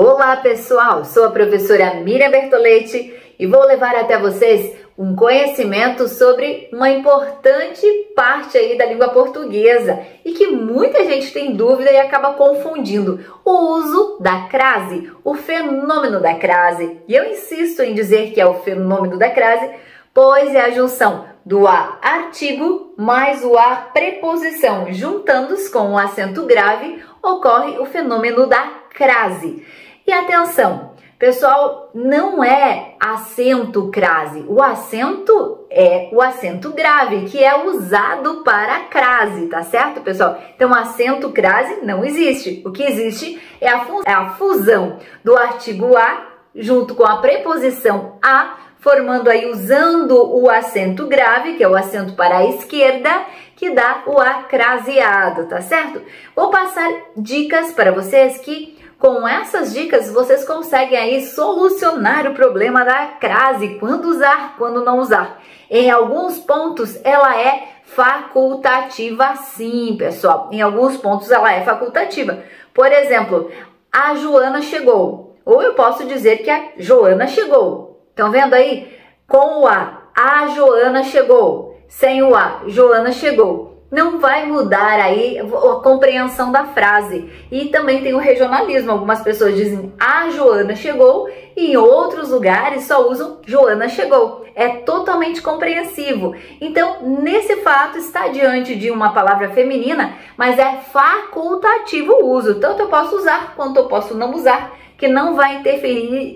Olá pessoal, sou a professora Miriam Bertoletti e vou levar até vocês um conhecimento sobre uma importante parte aí da língua portuguesa e que muita gente tem dúvida e acaba confundindo o uso da crase, o fenômeno da crase. E eu insisto em dizer que é o fenômeno da crase, pois é a junção do a artigo mais o a preposição, juntando-os com o acento grave, ocorre o fenômeno da crase. E atenção, pessoal, não é acento crase, o acento é o acento grave, que é usado para crase, tá certo, pessoal? Então, acento crase não existe. O que existe é a fusão do artigo a junto com a preposição a, formando aí, usando o acento grave, que é o acento para a esquerda, que dá o a craseado, tá certo? Vou passar dicas para vocês que, com essas dicas, vocês conseguem aí solucionar o problema da crase, quando usar, quando não usar. Em alguns pontos, ela é facultativa sim, pessoal. Em alguns pontos, ela é facultativa. Por exemplo, a Joana chegou. Ou eu posso dizer que a Joana chegou. Estão vendo aí? Com o a Joana chegou. Sem o a, Joana chegou. Não vai mudar aí a compreensão da frase. E também tem o regionalismo. Algumas pessoas dizem a Joana chegou e em outros lugares só usam Joana chegou. É totalmente compreensivo. Então, nesse fato, está diante de uma palavra feminina, mas é facultativo o uso. Tanto eu posso usar quanto eu posso não usar, que não vai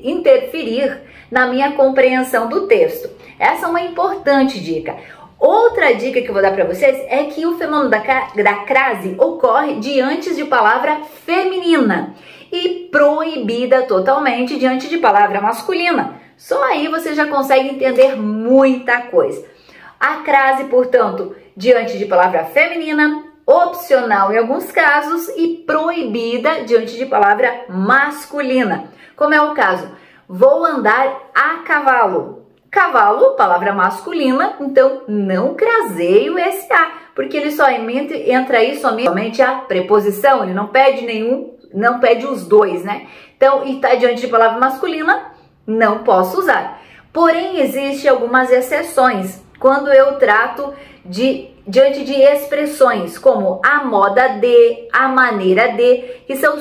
interferir na minha compreensão do texto. Essa é uma importante dica. Outra dica que eu vou dar para vocês é que o fenômeno da crase ocorre diante de palavra feminina e proibida totalmente diante de palavra masculina. Só aí você já consegue entender muita coisa. A crase, portanto, diante de palavra feminina, opcional em alguns casos e proibida diante de palavra masculina. Como é o caso, vou andar a cavalo. Cavalo, palavra masculina, então não craseio esse a, porque ele só entra aí somente a preposição, ele não pede nenhum, não pede os dois, né? Então, e está diante de palavra masculina, não posso usar. Porém, existem algumas exceções, quando eu trato diante de expressões como a moda de, a maneira de, que são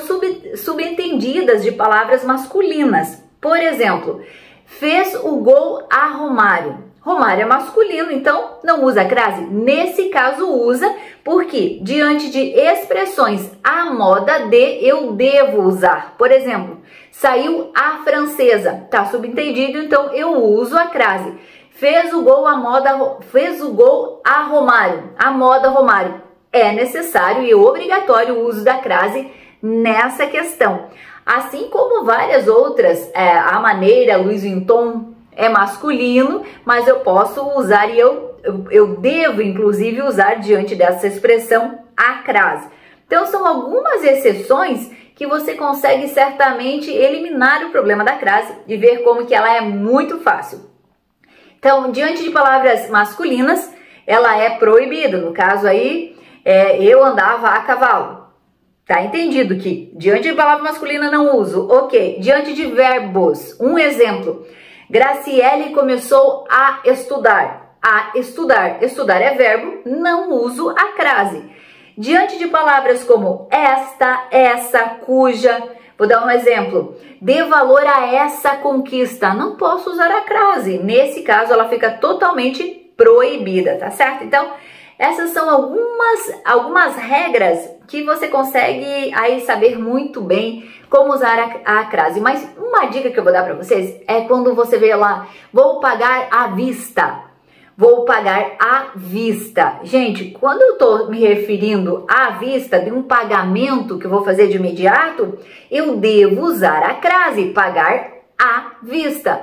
subentendidas de palavras masculinas. Por exemplo, fez o gol a Romário. Romário é masculino, então não usa crase? Nesse caso usa, porque diante de expressões a moda de, eu devo usar. Por exemplo, saiu a francesa, tá subentendido, então eu uso a crase. Fez o gol a Romário, a moda Romário. É necessário e obrigatório o uso da crase nessa questão. Assim como várias outras, a maneira, Louis Vuitton é masculino, mas eu posso usar e eu devo inclusive usar diante dessa expressão a crase. Então são algumas exceções que você consegue certamente eliminar o problema da crase e ver como que ela é muito fácil. Então, diante de palavras masculinas, ela é proibida. No caso aí, eu andava a cavalo. Tá entendido que diante de palavra masculina não uso. Ok. Diante de verbos, um exemplo. Graciele começou a estudar. A estudar. Estudar é verbo, não uso a crase. Diante de palavras como esta, essa, cuja. Vou dar um exemplo. Dê valor a essa conquista. Não posso usar a crase. Nesse caso, ela fica totalmente proibida, tá certo? Então, essas são algumas regras que você consegue aí saber muito bem como usar a crase. Mas uma dica que eu vou dar para vocês é quando você vê lá, vou pagar à vista. Vou pagar à vista. Gente, quando eu estou me referindo à vista de um pagamento que eu vou fazer de imediato, eu devo usar a crase, pagar à vista.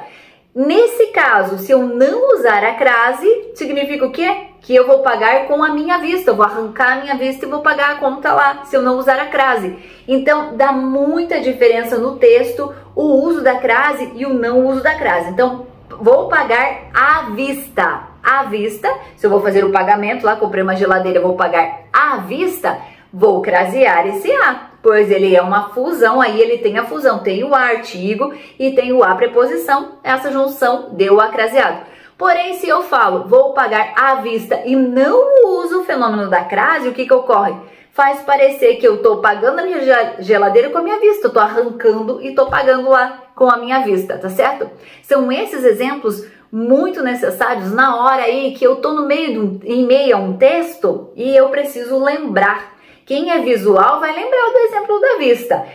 Nesse caso, se eu não usar a crase, significa o quê? Que eu vou pagar com a minha vista, eu vou arrancar a minha vista e vou pagar a conta lá, se eu não usar a crase. Então, dá muita diferença no texto o uso da crase e o não uso da crase. Então, vou pagar à vista. À vista, se eu vou fazer o pagamento lá, comprei uma geladeira, vou pagar à vista, vou crasear esse a. pois ele é uma fusão, aí ele tem a fusão, tem o artigo e tem o a preposição, essa junção deu o acraseado. Porém, se eu falo, vou pagar à vista e não uso o fenômeno da crase, o que que ocorre? Faz parecer que eu estou pagando a minha geladeira com a minha vista, eu estou arrancando e estou pagando lá com a minha vista, tá certo? São esses exemplos muito necessários na hora aí que eu estou em meio a um texto e eu preciso lembrar. Quem é visual vai lembrar do exemplo da vista.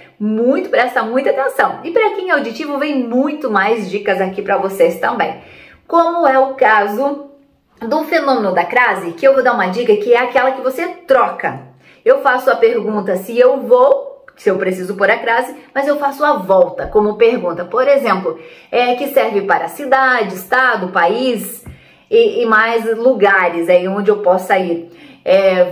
Presta muita atenção. E para quem é auditivo, vem muito mais dicas aqui para vocês também. Como é o caso do fenômeno da crase, que eu vou dar uma dica que é aquela que você troca. Eu faço a pergunta se eu preciso pôr a crase, mas eu faço a volta como pergunta. Por exemplo, que serve para cidade, estado, país e mais lugares aí onde eu possa ir.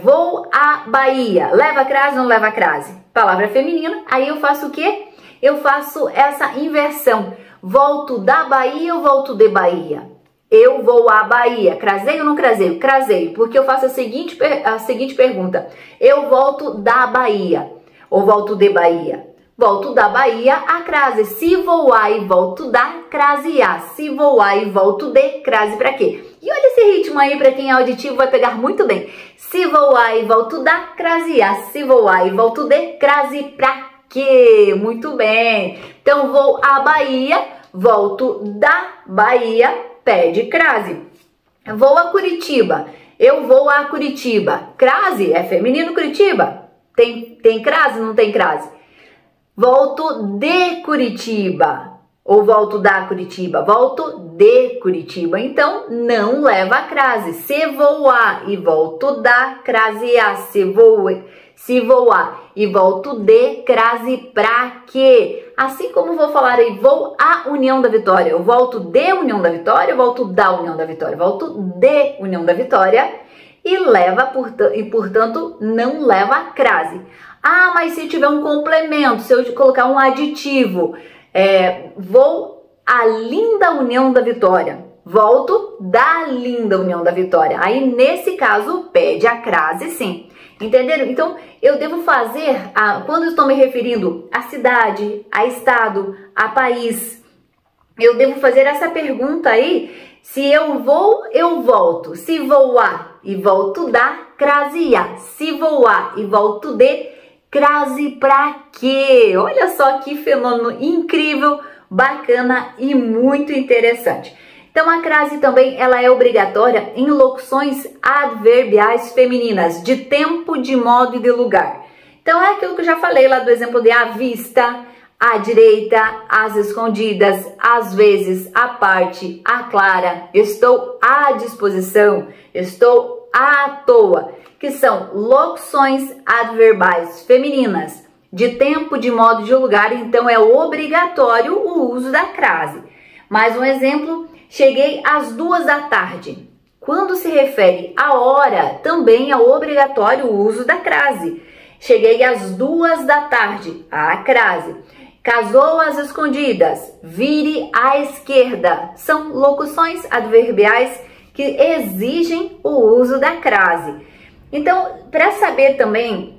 Vou à Bahia. Leva crase ou não leva crase? Palavra feminina. Aí eu faço o quê? Eu faço essa inversão. Volto da Bahia ou volto de Bahia? Eu vou à Bahia. Craseio ou não craseio? Craseio, porque eu faço a seguinte pergunta. Eu volto da Bahia ou volto de Bahia? Volto da Bahia a crase. Se vou a e volto da, crase a. Se vou a e volto de, crase para quê? E olha esse ritmo aí, para quem é auditivo vai pegar muito bem. Se vou a e volto da, crase a. Se vou a e volto de, crase para quê? Muito bem. Então vou à Bahia, volto da Bahia, pede crase. Vou a Curitiba. Eu vou a Curitiba. Crase é feminino Curitiba. Tem crase? Não tem crase? Volto de Curitiba. Ou volto da Curitiba? Volto de Curitiba. Então, não leva a crase. Se vou a e volto da, crase a. Se vou a e volto de, crase pra quê? Assim como vou falar aí, vou à União da Vitória. Eu volto de União da Vitória, eu volto da União da Vitória. Volto de União da Vitória e, portanto, não leva a crase. Ah, mas se tiver um complemento, se eu colocar um aditivo, vou à linda União da Vitória. Volto da linda União da Vitória. Aí, nesse caso, pede a crase sim. Entenderam? Então, eu devo fazer, quando eu estou me referindo a cidade, a estado, a país, eu devo fazer essa pergunta aí. Se eu vou, eu volto. Se vou a e volto da, crase a. Se vou a e volto de, crase pra quê? Olha só que fenômeno incrível, bacana e muito interessante. Então, a crase também ela é obrigatória em locuções adverbiais femininas, de tempo, de modo e de lugar. Então, é aquilo que eu já falei lá do exemplo de à vista, à direita, às escondidas, às vezes, à parte, à clara, estou à disposição, estou à toa, que são locuções adverbiais femininas, de tempo, de modo e de lugar. Então, é obrigatório o uso da crase. Mais um exemplo. Cheguei às 2 da tarde. Quando se refere à hora, também é obrigatório o uso da crase. Cheguei às 2 da tarde, a crase. Casou às escondidas, vire à esquerda. São locuções adverbiais que exigem o uso da crase. Então, para saber também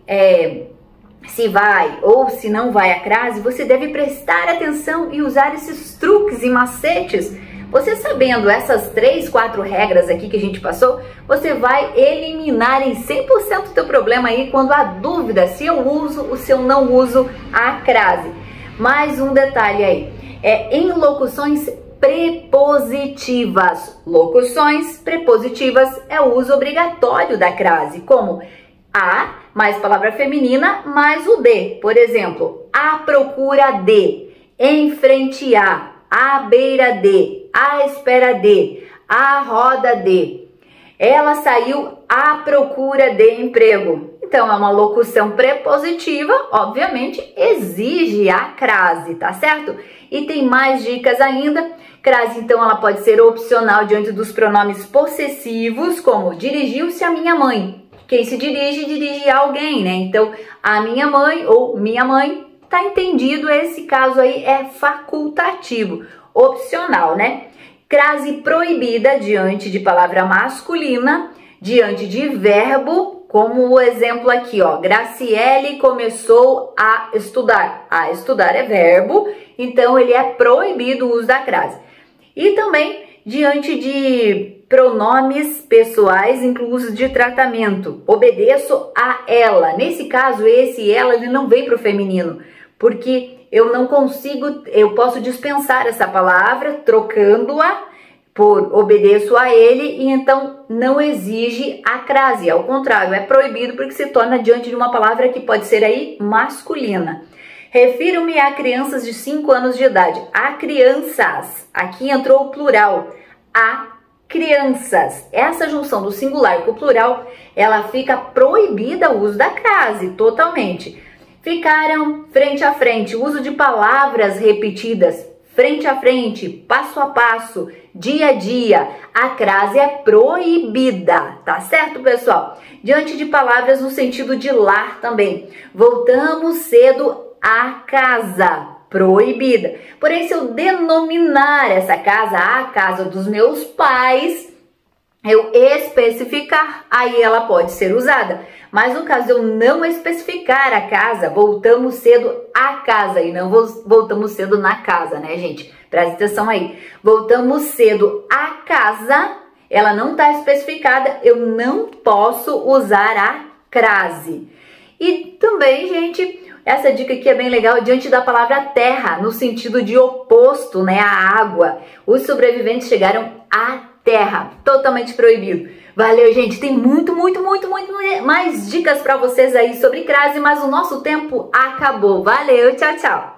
se vai ou se não vai a crase, você deve prestar atenção e usar esses truques e macetes. Você sabendo essas 3, 4 regras aqui que a gente passou, você vai eliminar em 100% o teu problema aí quando há dúvida se eu uso ou se eu não uso a crase. Mais um detalhe aí, em locuções prepositivas. Locuções prepositivas é o uso obrigatório da crase, como a mais palavra feminina mais o de. Por exemplo, à procura de, em frente a, à beira de, à espera de, à roda de. Ela saiu à procura de emprego. Então, é uma locução prepositiva, obviamente, exige a crase, tá certo? E tem mais dicas ainda. Crase, então, ela pode ser opcional diante dos pronomes possessivos, como dirigiu-se a minha mãe. Quem se dirige a alguém, né? Então, a minha mãe ou minha mãe, tá entendido, esse caso aí é facultativo, opcional, né? Crase proibida diante de palavra masculina, diante de verbo Como o exemplo aqui, ó, Graciele começou a estudar. A estudar é verbo, então ele é proibido o uso da crase. E também diante de pronomes pessoais inclusos de tratamento. Obedeço a ela. Nesse caso, esse ela ele não vem para o feminino, porque eu não consigo, eu posso dispensar essa palavra trocando-a por obedeço a ele e então não exige a crase. Ao contrário, é proibido porque se torna diante de uma palavra que pode ser aí masculina. Refiro-me a crianças de 5 anos de idade. A crianças. Aqui entrou o plural. A crianças. Essa junção do singular com o plural, ela fica proibida o uso da crase totalmente. Ficaram frente a frente. O uso de palavras repetidas. Frente a frente, passo a passo, dia a dia. A crase é proibida, tá certo, pessoal? Diante de palavras no sentido de lar também. Voltamos cedo à casa, proibida. Porém, se eu denominar essa casa a casa dos meus pais, eu especificar, aí ela pode ser usada. Mas no caso de eu não especificar a casa, voltamos cedo à casa e não voltamos cedo na casa, né, gente? Presta atenção aí. Voltamos cedo à casa, ela não está especificada, eu não posso usar a crase. E também, gente, essa dica aqui é bem legal, diante da palavra terra, no sentido de oposto, né, à água. Os sobreviventes chegaram à terra, totalmente proibido. Valeu, gente, tem muito mais dicas para vocês aí sobre crase, mas o nosso tempo acabou. Valeu, tchau, tchau.